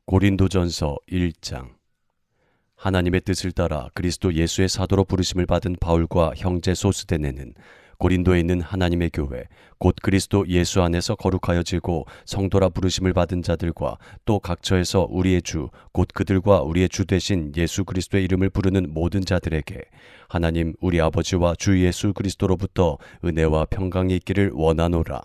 고린도전서 1장. 하나님의 뜻을 따라 그리스도 예수의 사도로 부르심을 받은 바울과 형제 소스데네는 고린도에 있는 하나님의 교회 곧 그리스도 예수 안에서 거룩하여지고 성도라 부르심을 받은 자들과 또 각처에서 우리의 주 곧 그들과 우리의 주 되신 예수 그리스도의 이름을 부르는 모든 자들에게 하나님 우리 아버지와 주 예수 그리스도로부터 은혜와 평강이 있기를 원하노라.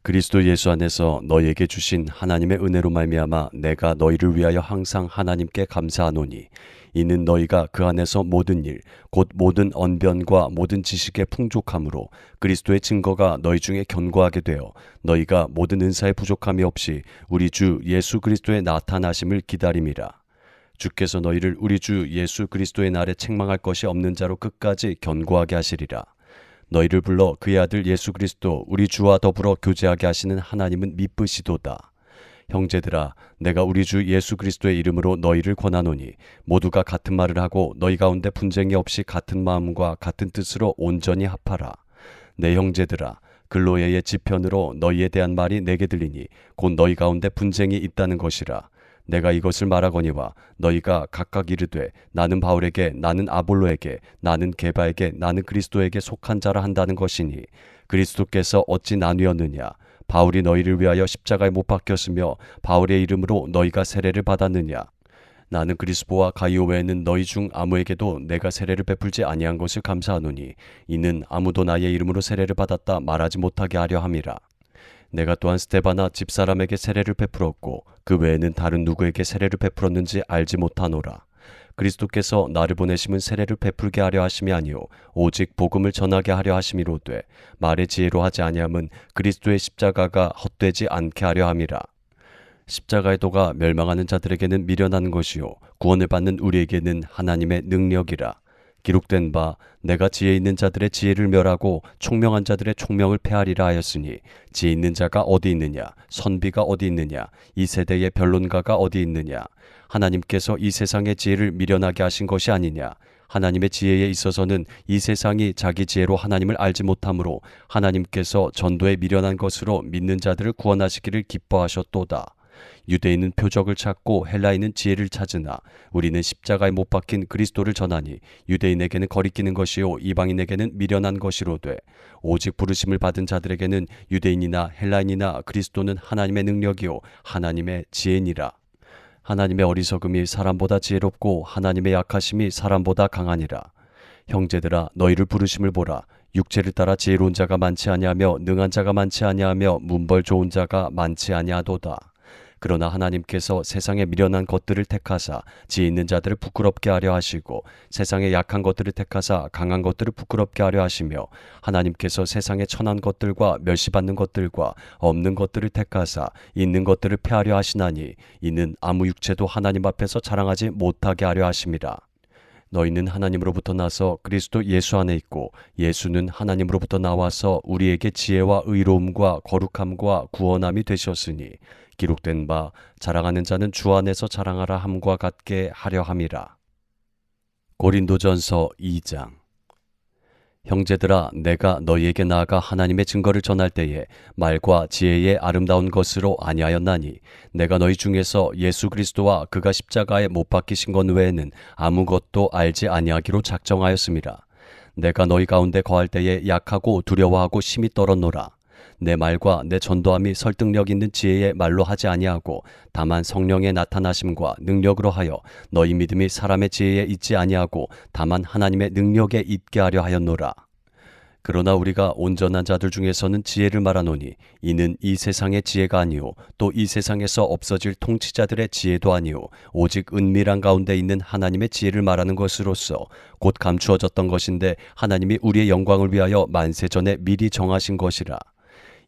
그리스도 예수 안에서 너희에게 주신 하나님의 은혜로 말미암아 내가 너희를 위하여 항상 하나님께 감사하노니 이는 너희가 그 안에서 모든 일 곧 모든 언변과 모든 지식의 풍족함으로 그리스도의 증거가 너희 중에 견고하게 되어 너희가 모든 은사의 부족함이 없이 우리 주 예수 그리스도의 나타나심을 기다림이라. 주께서 너희를 우리 주 예수 그리스도의 날에 책망할 것이 없는 자로 끝까지 견고하게 하시리라. 너희를 불러 그의 아들 예수 그리스도 우리 주와 더불어 교제하게 하시는 하나님은 미쁘시도다. 형제들아, 내가 우리 주 예수 그리스도의 이름으로 너희를 권하노니 모두가 같은 말을 하고 너희 가운데 분쟁이 없이 같은 마음과 같은 뜻으로 온전히 합하라. 내 형제들아, 글로에의 지편으로 너희에 대한 말이 내게 들리니 곧 너희 가운데 분쟁이 있다는 것이라. 내가 이것을 말하거니와 너희가 각각 이르되 나는 바울에게 나는 아볼로에게 나는 게바에게 나는 그리스도에게 속한 자라 한다는 것이니 그리스도께서 어찌 나뉘었느냐. 바울이 너희를 위하여 십자가에 못 박혔으며 바울의 이름으로 너희가 세례를 받았느냐. 나는 그리스보와 가이오 외에는 너희 중 아무에게도 내가 세례를 베풀지 아니한 것을 감사하노니 이는 아무도 나의 이름으로 세례를 받았다 말하지 못하게 하려 함이라. 내가 또한 스데바나 집사람에게 세례를 베풀었고 그 외에는 다른 누구에게 세례를 베풀었는지 알지 못하노라. 그리스도께서 나를 보내심은 세례를 베풀게 하려 하심이 아니요 오직 복음을 전하게 하려 하심이로되 말의 지혜로 하지 아니함은 그리스도의 십자가가 헛되지 않게 하려 함이라. 십자가의 도가 멸망하는 자들에게는 미련한 것이요 구원을 받는 우리에게는 하나님의 능력이라. 기록된 바 내가 지혜 있는 자들의 지혜를 멸하고 총명한 자들의 총명을 폐하리라 하였으니 지혜 있는 자가 어디 있느냐 선비가 어디 있느냐 이 세대의 변론가가 어디 있느냐. 하나님께서 이 세상의 지혜를 미련하게 하신 것이 아니냐. 하나님의 지혜에 있어서는 이 세상이 자기 지혜로 하나님을 알지 못하므로 하나님께서 전도에 미련한 것으로 믿는 자들을 구원하시기를 기뻐하셨도다. 유대인은 표적을 찾고 헬라인은 지혜를 찾으나 우리는 십자가에 못 박힌 그리스도를 전하니 유대인에게는 거리끼는 것이요 이방인에게는 미련한 것이로되 오직 부르심을 받은 자들에게는 유대인이나 헬라인이나 그리스도는 하나님의 능력이요 하나님의 지혜니라. 하나님의 어리석음이 사람보다 지혜롭고 하나님의 약하심이 사람보다 강하니라. 형제들아, 너희를 부르심을 보라. 육체를 따라 지혜로운 자가 많지 아니하며 능한 자가 많지 아니하며 문벌 좋은 자가 많지 아니하도다. 그러나 하나님께서 세상에 미련한 것들을 택하사 지혜 있는 자들을 부끄럽게 하려 하시고 세상에 약한 것들을 택하사 강한 것들을 부끄럽게 하려 하시며 하나님께서 세상에 천한 것들과 멸시받는 것들과 없는 것들을 택하사 있는 것들을 폐하려 하시나니 이는 아무 육체도 하나님 앞에서 자랑하지 못하게 하려 하심이라. 너희는 하나님으로부터 나서 그리스도 예수 안에 있고 예수는 하나님으로부터 나와서 우리에게 지혜와 의로움과 거룩함과 구원함이 되셨으니 기록된 바 자랑하는 자는 주 안에서 자랑하라 함과 같게 하려 함이라. 고린도전서 2장. 형제들아, 내가 너희에게 나아가 하나님의 증거를 전할 때에 말과 지혜의 아름다운 것으로 아니하였나니 내가 너희 중에서 예수 그리스도와 그가 십자가에 못 박히신 것 외에는 아무것도 알지 아니하기로 작정하였음이라. 내가 너희 가운데 거할 때에 약하고 두려워하고 심히 떨었노라. 내 말과 내 전도함이 설득력 있는 지혜의 말로 하지 아니하고 다만 성령의 나타나심과 능력으로 하여 너희 믿음이 사람의 지혜에 있지 아니하고 다만 하나님의 능력에 있게 하려 하였노라. 그러나 우리가 온전한 자들 중에서는 지혜를 말하노니 이는 이 세상의 지혜가 아니요 또 이 세상에서 없어질 통치자들의 지혜도 아니요 오직 은밀한 가운데 있는 하나님의 지혜를 말하는 것으로서 곧 감추어졌던 것인데 하나님이 우리의 영광을 위하여 만세 전에 미리 정하신 것이라.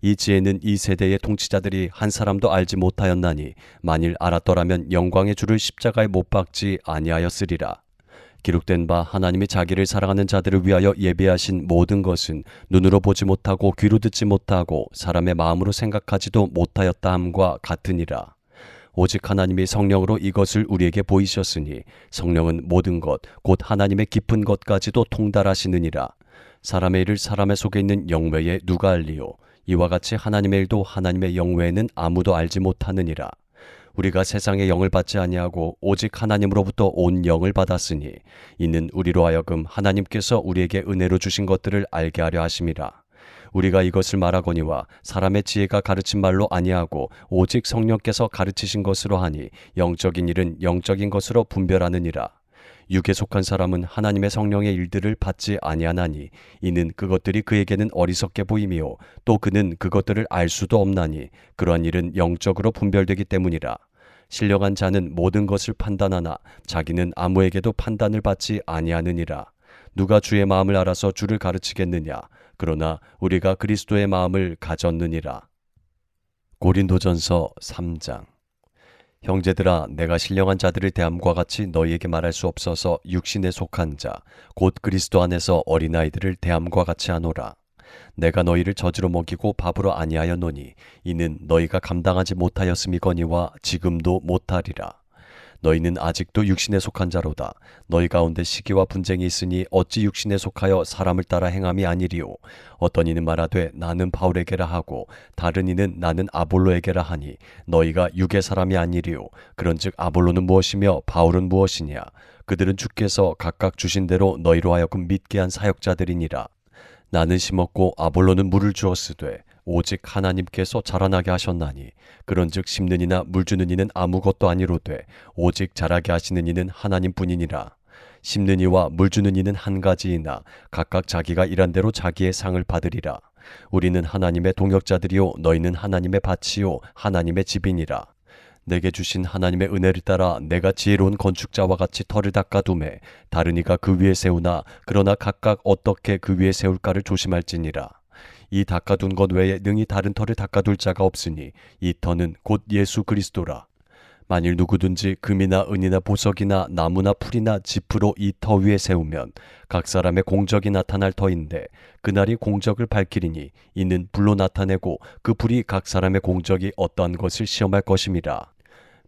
이 지혜는 이 세대의 통치자들이 한 사람도 알지 못하였나니 만일 알았더라면 영광의 주를 십자가에 못 박지 아니하였으리라. 기록된 바 하나님이 자기를 사랑하는 자들을 위하여 예비하신 모든 것은 눈으로 보지 못하고 귀로 듣지 못하고 사람의 마음으로 생각하지도 못하였다 함과 같으니라. 오직 하나님이 성령으로 이것을 우리에게 보이셨으니 성령은 모든 것 곧 하나님의 깊은 것까지도 통달하시느니라. 사람의 일을 사람의 속에 있는 영 외에 누가 알리요 이와 같이 하나님의 일도 하나님의 영 외에는 아무도 알지 못하느니라. 우리가 세상의 영을 받지 아니하고 오직 하나님으로부터 온 영을 받았으니 이는 우리로 하여금 하나님께서 우리에게 은혜로 주신 것들을 알게 하려 하심이라. 우리가 이것을 말하거니와 사람의 지혜가 가르친 말로 아니하고 오직 성령께서 가르치신 것으로 하니 영적인 일은 영적인 것으로 분별하느니라. 육에 속한 사람은 하나님의 성령의 일들을 받지 아니하나니 이는 그것들이 그에게는 어리석게 보이며 또 그는 그것들을 알 수도 없나니 그러한 일은 영적으로 분별되기 때문이라. 신령한 자는 모든 것을 판단하나 자기는 아무에게도 판단을 받지 아니하느니라. 누가 주의 마음을 알아서 주를 가르치겠느냐. 그러나 우리가 그리스도의 마음을 가졌느니라. 고린도전서 3장. 형제들아, 내가 신령한 자들을 대함과 같이 너희에게 말할 수 없어서 육신에 속한 자 곧 그리스도 안에서 어린아이들을 대함과 같이 하노라. 내가 너희를 젖으로 먹이고 밥으로 아니하였노니 이는 너희가 감당하지 못하였음이거니와 지금도 못하리라. 너희는 아직도 육신에 속한 자로다. 너희 가운데 시기와 분쟁이 있으니 어찌 육신에 속하여 사람을 따라 행함이 아니리요. 어떤 이는 말하되 나는 바울에게라 하고 다른 이는 나는 아볼로에게라 하니 너희가 육의 사람이 아니리요. 그런즉 아볼로는 무엇이며 바울은 무엇이냐. 그들은 주께서 각각 주신 대로 너희로 하여금 믿게 한 사역자들이니라. 나는 심었고 아볼로는 물을 주었으되 오직 하나님께서 자라나게 하셨나니 그런즉 심는 이나 물 주는 이는 아무것도 아니로되 오직 자라게 하시는 이는 하나님뿐이니라. 심는 이와 물 주는 이는 한 가지이나 각각 자기가 일한 대로 자기의 상을 받으리라. 우리는 하나님의 동역자들이요 너희는 하나님의 밭이요 하나님의 집이니라. 내게 주신 하나님의 은혜를 따라 내가 지혜로운 건축자와 같이 터를 닦아두매 다른 이가 그 위에 세우나 그러나 각각 어떻게 그 위에 세울까를 조심할지니라. 이 닦아둔 것 외에 능히 다른 터를 닦아둘 자가 없으니 이 터는 곧 예수 그리스도라. 만일 누구든지 금이나 은이나 보석이나 나무나 풀이나 짚으로 이 터 위에 세우면 각 사람의 공적이 나타날 터인데 그날이 공적을 밝히리니 이는 불로 나타내고 그 불이 각 사람의 공적이 어떠한 것을 시험할 것임이라.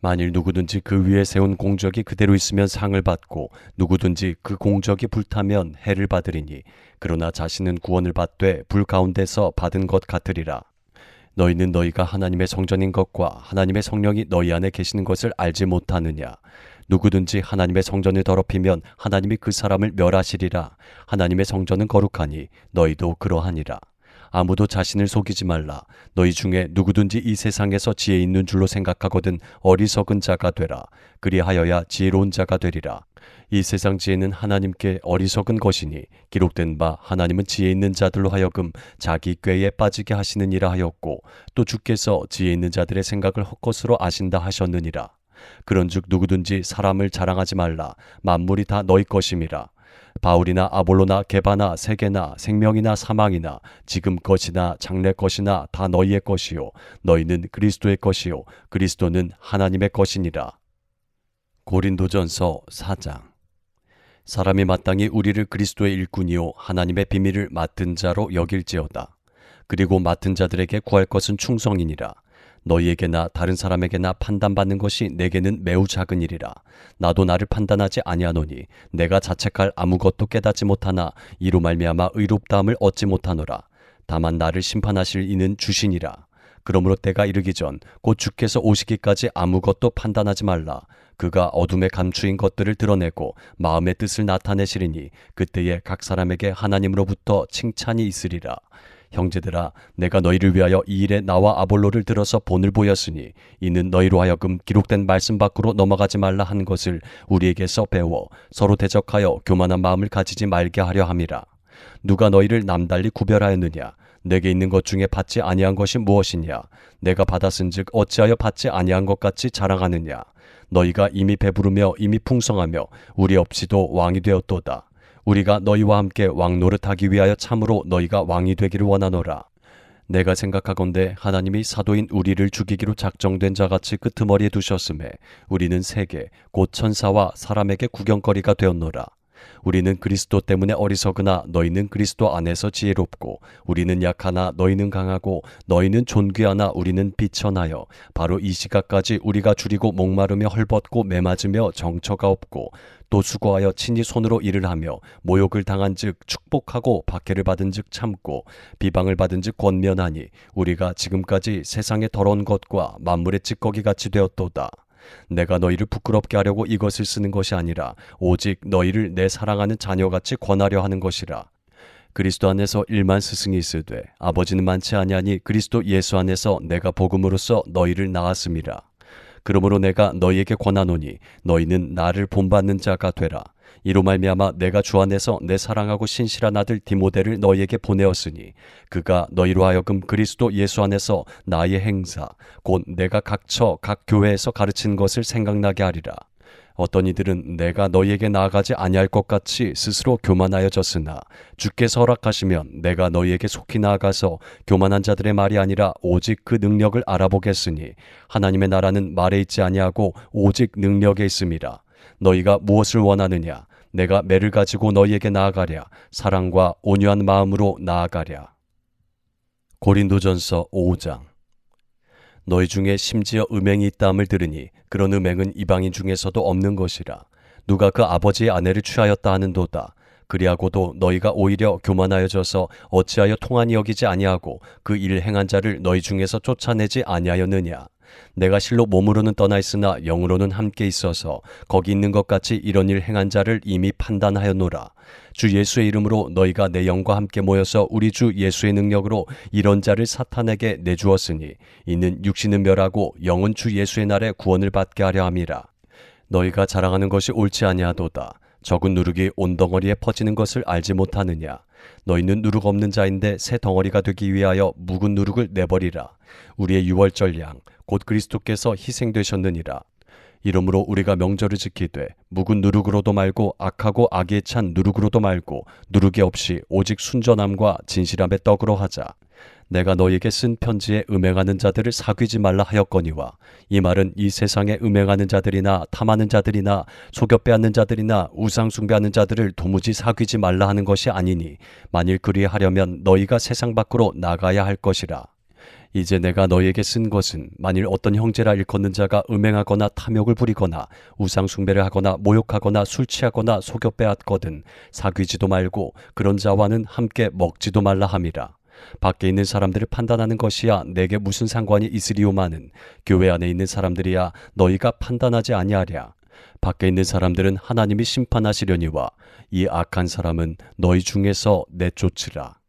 만일 누구든지 그 위에 세운 공적이 그대로 있으면 상을 받고 누구든지 그 공적이 불타면 해를 받으리니 그러나 자신은 구원을 받되 불 가운데서 받은 것 같으리라. 너희는 너희가 하나님의 성전인 것과 하나님의 성령이 너희 안에 계시는 것을 알지 못하느냐. 누구든지 하나님의 성전을 더럽히면 하나님이 그 사람을 멸하시리라. 하나님의 성전은 거룩하니 너희도 그러하니라. 아무도 자신을 속이지 말라. 너희 중에 누구든지 이 세상에서 지혜 있는 줄로 생각하거든 어리석은 자가 되라. 그리하여야 지혜로운 자가 되리라. 이 세상 지혜는 하나님께 어리석은 것이니 기록된 바 하나님은 지혜 있는 자들로 하여금 자기 꾀에 빠지게 하시느니라 하였고 또 주께서 지혜 있는 자들의 생각을 헛것으로 아신다 하셨느니라. 그런즉 누구든지 사람을 자랑하지 말라. 만물이 다 너희 것임이라. 바울이나 아볼로나 게바나 세계나 생명이나 사망이나 지금 것이나 장래 것이나 다 너희의 것이요 너희는 그리스도의 것이요 그리스도는 하나님의 것이니라. 고린도전서 4장. 사람이 마땅히 우리를 그리스도의 일꾼이요 하나님의 비밀을 맡은 자로 여길지어다. 그리고 맡은 자들에게 구할 것은 충성이니라. 너희에게나 다른 사람에게나 판단받는 것이 내게는 매우 작은 일이라. 나도 나를 판단하지 아니하노니 내가 자책할 아무것도 깨닫지 못하나 이로 말미암아 의롭다함을 얻지 못하노라. 다만 나를 심판하실 이는 주시니라. 그러므로 때가 이르기 전 곧 주께서 오시기까지 아무것도 판단하지 말라. 그가 어둠에 감추인 것들을 드러내고 마음의 뜻을 나타내시리니 그때에 각 사람에게 하나님으로부터 칭찬이 있으리라. 형제들아, 내가 너희를 위하여 이 일에 나와 아볼로를 들어서 본을 보였으니 이는 너희로 하여금 기록된 말씀 밖으로 넘어가지 말라 한 것을 우리에게서 배워 서로 대적하여 교만한 마음을 가지지 말게 하려 함이라. 누가 너희를 남달리 구별하였느냐? 내게 있는 것 중에 받지 아니한 것이 무엇이냐? 내가 받았은즉 어찌하여 받지 아니한 것 같이 자랑하느냐? 너희가 이미 배부르며 이미 풍성하며 우리 없이도 왕이 되었도다. 우리가 너희와 함께 왕 노릇하기 위하여 참으로 너희가 왕이 되기를 원하노라. 내가 생각하건대 하나님이 사도인 우리를 죽이기로 작정된 자같이 끄트머리에 두셨음에 우리는 세계 곧 천사와 사람에게 구경거리가 되었노라. 우리는 그리스도 때문에 어리석으나 너희는 그리스도 안에서 지혜롭고 우리는 약하나 너희는 강하고 너희는 존귀하나 우리는 비천하여 바로 이 시각까지 우리가 줄이고 목마르며 헐벗고 매맞으며 정처가 없고 또 수고하여 친히 손으로 일을 하며 모욕을 당한즉 축복하고 박해를 받은즉 참고 비방을 받은즉 권면하니 우리가 지금까지 세상의 더러운 것과 만물의 찌꺼기같이 되었도다. 내가 너희를 부끄럽게 하려고 이것을 쓰는 것이 아니라 오직 너희를 내 사랑하는 자녀같이 권하려 하는 것이라. 그리스도 안에서 일만 스승이 있으되 아버지는 많지 아니하니 그리스도 예수 안에서 내가 복음으로써 너희를 낳았음이라. 그러므로 내가 너희에게 권하노니 너희는 나를 본받는 자가 되라. 이로 말미암아 내가 주 안에서 내 사랑하고 신실한 아들 디모데를 너희에게 보내었으니 그가 너희로 하여금 그리스도 예수 안에서 나의 행사 곧 내가 각처 각 교회에서 가르친 것을 생각나게 하리라. 어떤 이들은 내가 너희에게 나아가지 아니할 것 같이 스스로 교만하여졌으나 주께서 허락하시면 내가 너희에게 속히 나아가서 교만한 자들의 말이 아니라 오직 그 능력을 알아보겠으니 하나님의 나라는 말에 있지 아니하고 오직 능력에 있음이라. 너희가 무엇을 원하느냐? 내가 매를 가지고 너희에게 나아가랴. 사랑과 온유한 마음으로 나아가랴. 고린도전서 5장. 너희 중에 심지어 음행이 있다함을 들으니 그런 음행은 이방인 중에서도 없는 것이라. 누가 그 아버지의 아내를 취하였다 하는도다. 그리하고도 너희가 오히려 교만하여져서 어찌하여 통한이 여기지 아니하고 그 일 행한 자를 너희 중에서 쫓아내지 아니하였느냐. 내가 실로 몸으로는 떠나 있으나 영으로는 함께 있어서 거기 있는 것 같이 이런 일 행한 자를 이미 판단하였노라. 주 예수의 이름으로 너희가 내 영과 함께 모여서 우리 주 예수의 능력으로 이런 자를 사탄에게 내주었으니 이는 육신은 멸하고 영은 주 예수의 날에 구원을 받게 하려 함이라. 너희가 자랑하는 것이 옳지 아니하도다. 적은 누룩이 온 덩어리에 퍼지는 것을 알지 못하느냐. 너희는 누룩 없는 자인데 새 덩어리가 되기 위하여 묵은 누룩을 내버리라. 우리의 유월절 양 곧 그리스도께서 희생되셨느니라. 이러므로 우리가 명절을 지키되 묵은 누룩으로도 말고 악하고 악에 찬 누룩으로도 말고 누룩이 없이 오직 순전함과 진실함의 떡으로 하자. 내가 너희에게 쓴 편지에 음행하는 자들을 사귀지 말라 하였거니와 이 말은 이 세상에 음행하는 자들이나 탐하는 자들이나 속여 빼앗는 자들이나 우상 숭배하는 자들을 도무지 사귀지 말라 하는 것이 아니니 만일 그리하려면 너희가 세상 밖으로 나가야 할 것이라. 이제 내가 너희에게 쓴 것은 만일 어떤 형제라 일컫는 자가 음행하거나 탐욕을 부리거나 우상 숭배를 하거나 모욕하거나 술 취하거나 속여 빼앗거든 사귀지도 말고 그런 자와는 함께 먹지도 말라 함이라. 밖에 있는 사람들을 판단하는 것이야 내게 무슨 상관이 있으리오마는 교회 안에 있는 사람들이야 너희가 판단하지 아니하랴. 밖에 있는 사람들은 하나님이 심판하시려니와 이 악한 사람은 너희 중에서 내쫓으라.